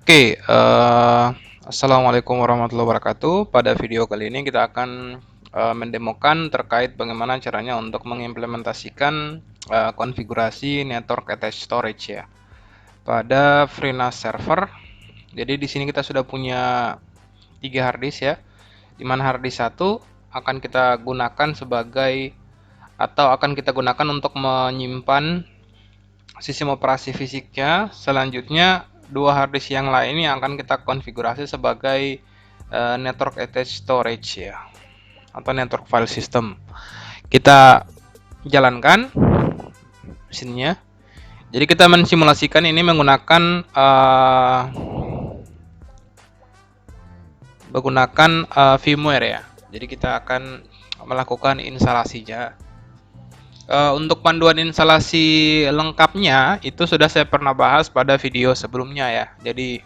Oke, assalamualaikum warahmatullahi wabarakatuh. Pada video kali ini kita akan mendemokan terkait bagaimana caranya untuk mengimplementasikan konfigurasi network attached storage ya pada FreeNAS server. Jadi di sini kita sudah punya 3 harddisk ya, di mana harddisk 1 akan kita gunakan sebagai atau akan kita gunakan untuk menyimpan sistem operasi fisiknya. Selanjutnya dua harddisk yang lain yang akan kita konfigurasi sebagai network attached storage ya, atau network file system. Kita jalankan mesinnya. Jadi kita mensimulasikan ini menggunakan firmware ya. Jadi kita akan melakukan instalasinya. Untuk panduan instalasi lengkapnya itu sudah saya pernah bahas pada video sebelumnya ya. Jadi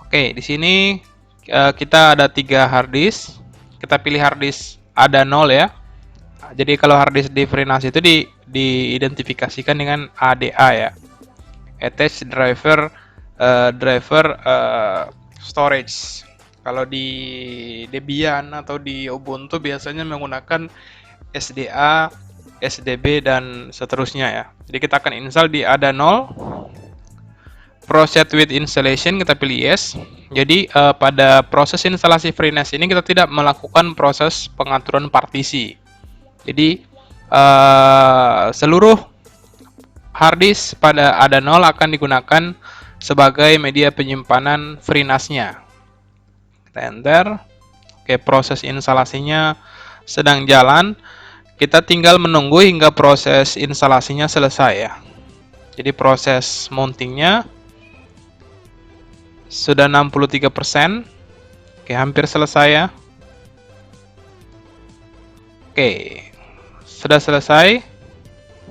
oke, di sini kita ada 3 harddisk. Kita pilih harddisk ada 0 ya. Jadi kalau harddisk di FreeNAS itu diidentifikasikan dengan ADA ya. Attached driver storage. Kalau di Debian atau di Ubuntu biasanya menggunakan SDA, SDB dan seterusnya ya. Jadi kita akan install di ada 0. Proceed with installation kita pilih yes. Jadi pada proses instalasi FreeNAS ini kita tidak melakukan proses pengaturan partisi. Jadi seluruh harddisk pada ada 0 akan digunakan sebagai media penyimpanan FreeNAS-nya. Kita enter. Oke, proses instalasinya sedang jalan. Kita tinggal menunggu hingga proses instalasinya selesai ya. Jadi proses mountingnya sudah 63%. Oke, hampir selesai ya. Oke, sudah selesai.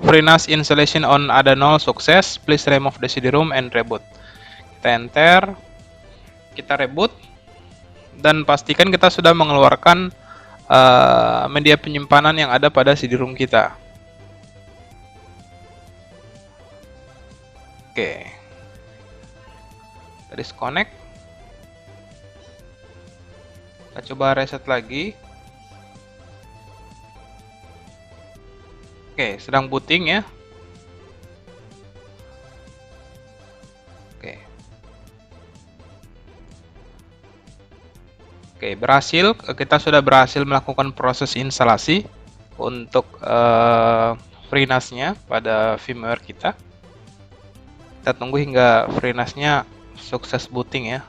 FreeNAS installation on ada 0 sukses. Please remove the CD-ROM and reboot. Kita enter. Kita reboot. Dan pastikan kita sudah mengeluarkan media penyimpanan yang ada pada CD-ROM kita. Oke, disconnect. Kita coba reset lagi. Oke, sedang booting ya. Oke, berhasil. Kita sudah berhasil melakukan proses instalasi untuk FreeNAS-nya pada firmware kita. Kita tunggu hingga FreeNAS-nya sukses booting ya.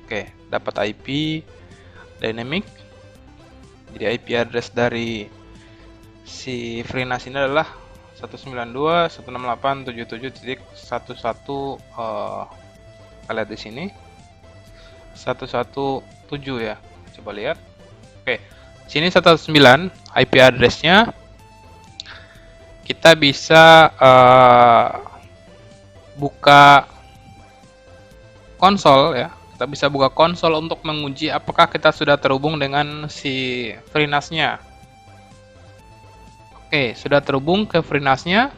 Oke, dapat IP dynamic. Jadi IP address dari si FreeNAS ini adalah 192.168.77.11. Kita lihat di sini 117 ya. Coba lihat. Oke, sini 109 IP address-nya. Kita bisa buka konsol ya. Kita bisa buka konsol untuk menguji apakah kita sudah terhubung dengan si FreeNAS-nya. Oke, sudah terhubung ke FreeNAS-nya.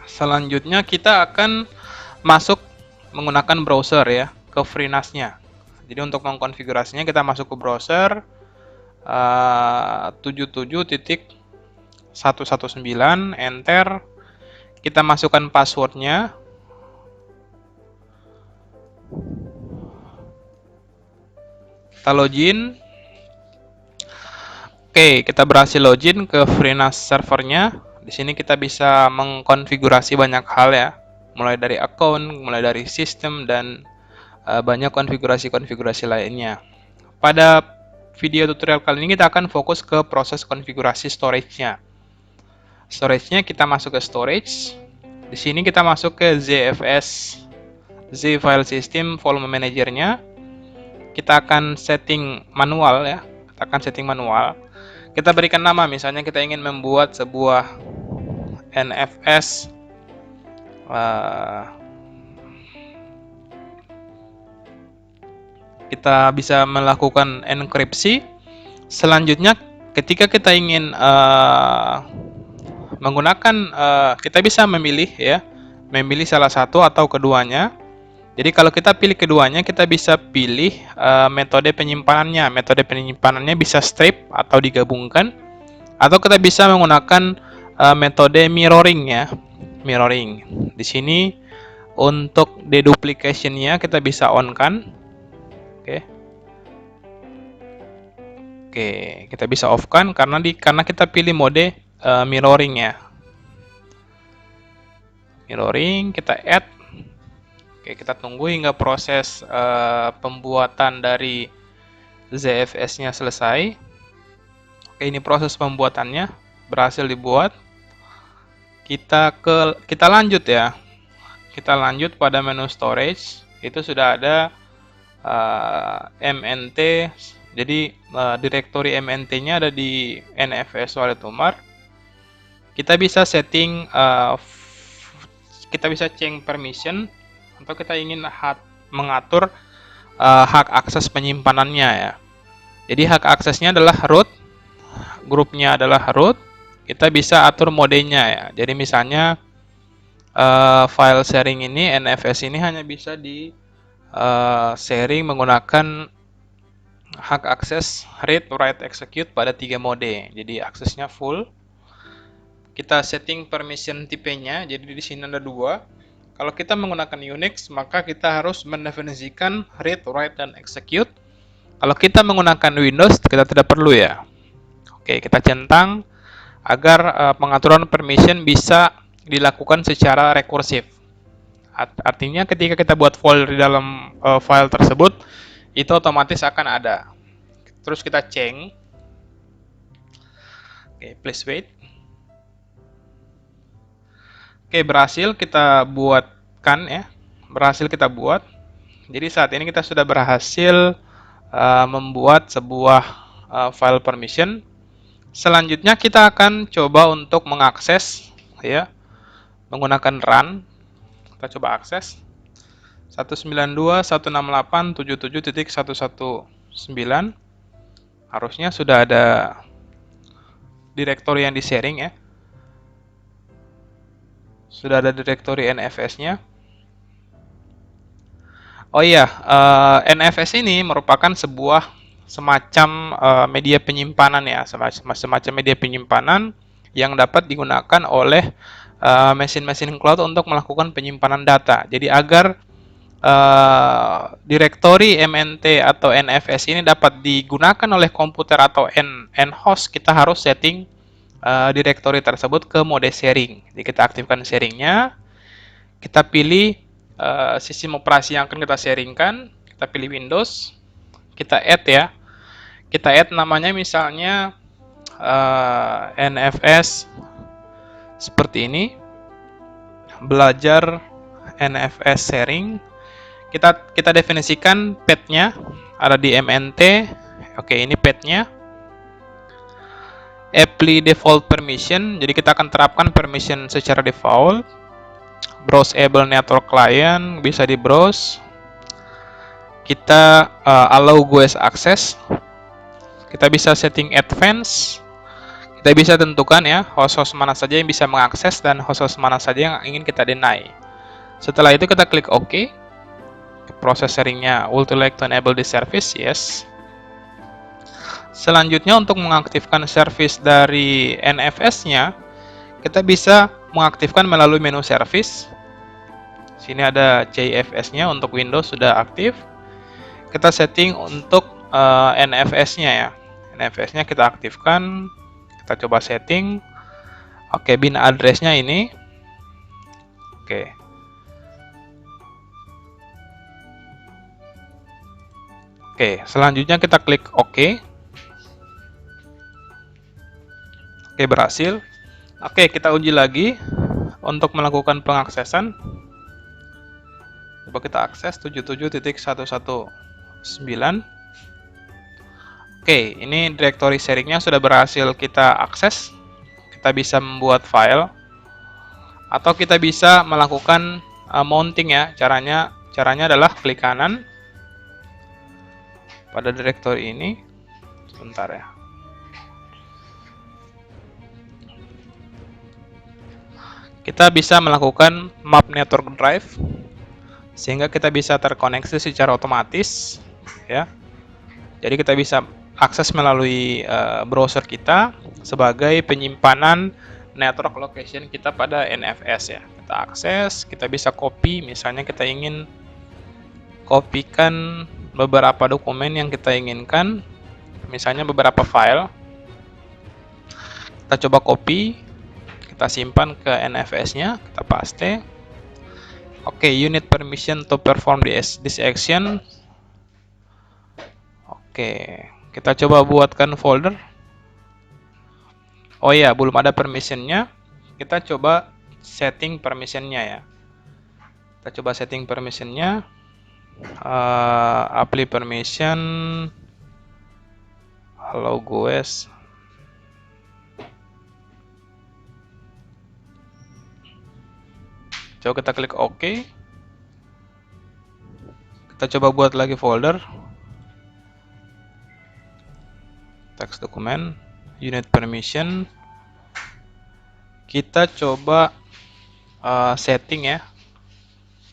Selanjutnya kita akan masuk menggunakan browser ya ke FreeNAS-nya. Jadi untuk mengkonfigurasinya kita masuk ke browser 77.119, enter. Kita masukkan passwordnya. Kita login. Oke, kita berhasil login ke FreeNAS servernya. Di sini kita bisa mengkonfigurasi banyak hal ya, mulai dari account, mulai dari sistem dan banyak konfigurasi-konfigurasi lainnya. Pada video tutorial kali ini kita akan fokus ke proses konfigurasi storage-nya. Storage-nya kita masuk ke storage. Di sini kita masuk ke ZFS, Z File System Volume Manager-nya. Kita akan setting manual ya. Kita akan setting manual. Kita berikan nama, misalnya kita ingin membuat sebuah NFS kita bisa melakukan enkripsi. Selanjutnya ketika kita ingin menggunakan kita bisa memilih ya, memilih salah satu atau keduanya. Jadi kalau kita pilih keduanya, kita bisa pilih metode penyimpanannya. Metode penyimpanannya bisa strip atau digabungkan, atau kita bisa menggunakan metode mirroring ya. Mirroring. Di sini untuk deduplication-nya kita bisa on kan. Oke. Oke, kita bisa off kan karena kita pilih mode mirroring ya. Mirroring, kita add. Oke, kita tunggu hingga proses pembuatan dari ZFS-nya selesai. Oke, ini proses pembuatannya berhasil dibuat. Kita lanjut ya. Kita lanjut pada menu storage. Itu sudah ada MNT. Jadi direktori MNT-nya ada di NFS Wallet Umar. Kita bisa setting kita bisa change permission atau kita ingin mengatur hak akses penyimpanannya ya. Jadi hak aksesnya adalah root, grupnya adalah root. Kita bisa atur modenya ya. Jadi misalnya file sharing ini, NFS ini hanya bisa di sharing menggunakan hak akses read, write, execute pada 3 mode. Jadi aksesnya full. Kita setting permission tipenya. Jadi di sini ada 2. Kalau kita menggunakan Unix, maka kita harus mendefinisikan read, write, dan execute. Kalau kita menggunakan Windows, kita tidak perlu ya. Oke, kita centang agar pengaturan permission bisa dilakukan secara rekursif. Artinya ketika kita buat folder di dalam file tersebut, itu otomatis akan ada. Terus kita change. Oke, please wait. Oke, berhasil kita buatkan ya. Berhasil kita buat. Jadi saat ini kita sudah berhasil membuat sebuah file permission. Selanjutnya kita akan coba untuk mengakses ya menggunakan run. Kita coba akses 192.168.77.119. Harusnya sudah ada direktori yang di-sharing ya. Sudah ada direktori NFS-nya. Oh iya, NFS ini merupakan sebuah semacam media penyimpanan ya, semacam media penyimpanan yang dapat digunakan oleh mesin-mesin cloud untuk melakukan penyimpanan data. Jadi agar direktori MNT atau NFS ini dapat digunakan oleh komputer atau host, kita harus setting direktori tersebut ke mode sharing. Jadi kita aktifkan sharingnya, kita pilih sistem operasi yang akan kita sharingkan, kita pilih Windows, kita add ya, kita add namanya misalnya NFS seperti ini, belajar NFS sharing. Kita definisikan path-nya ada di MNT. Oke, ini path-nya. Apply default permission, jadi kita akan terapkan permission secara default. Browseable network client bisa di browse. Kita allow GUIS access. Kita bisa setting advance. Kita bisa tentukan ya host-host mana saja yang bisa mengakses dan host-host mana saja yang ingin kita deny. Setelah itu kita klik OK. Proses sharingnya would you like to enable this service? Yes. Selanjutnya untuk mengaktifkan service dari NFS-nya, kita bisa mengaktifkan melalui menu service. Sini ada JFS-nya untuk Windows sudah aktif. Kita setting untuk NFS-nya ya. NFS-nya kita aktifkan. Kita coba setting. Oke, bin address-nya ini. Oke. Oke, selanjutnya kita klik OK. Oke, berhasil. Oke, kita uji lagi untuk melakukan pengaksesan. Coba kita akses 77.119. Oke, ini directory sharingnya sudah berhasil kita akses. Kita bisa membuat file atau kita bisa melakukan mounting ya. Caranya adalah klik kanan pada directory ini. Sebentar ya. Kita bisa melakukan map network drive. sehingga kita bisa terkoneksi secara otomatis ya. Jadi kita bisa akses melalui browser kita sebagai penyimpanan network location kita pada NFS ya. Kita akses, kita bisa copy, misalnya kita ingin kopikan beberapa dokumen yang kita inginkan, misalnya beberapa file. Kita coba copy, kita simpan ke NFS-nya, kita paste. Oke, unit permission to perform this action. Oke, kita coba buatkan folder. Oh ya, belum ada permissionnya. Kita coba setting permissionnya ya. Kita coba setting permissionnya. Apply permission. Hello guys. Coba kita klik OK. Kita coba buat lagi folder. Text dokumen, unit permission. Kita coba setting ya.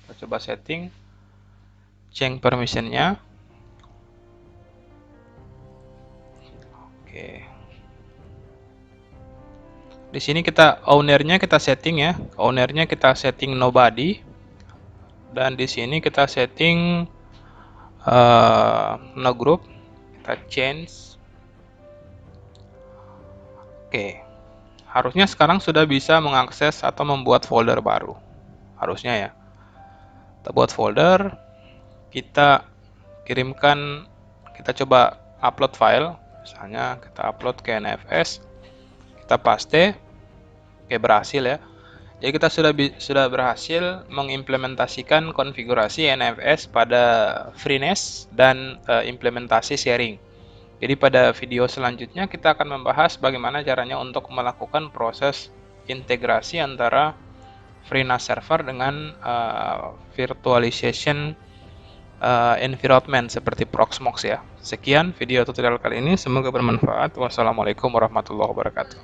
Kita coba setting, change permissionnya. Oke. Di sini kita ownernya kita setting ya. Ownernya kita setting nobody. Dan di sini kita setting no group. Kita change. Oke. Harusnya sekarang sudah bisa mengakses atau membuat folder baru. Harusnya ya. Kita buat folder. Kita kirimkan. Kita coba upload file. Misalnya kita upload ke NFS. Kita paste. Oke, berhasil ya. Jadi kita sudah berhasil mengimplementasikan konfigurasi NFS pada FreeNAS dan implementasi sharing. Jadi pada video selanjutnya kita akan membahas bagaimana caranya untuk melakukan proses integrasi antara FreeNAS server dengan virtualization environment seperti Proxmox ya. Sekian video tutorial kali ini, semoga bermanfaat. Wassalamualaikum warahmatullahi wabarakatuh.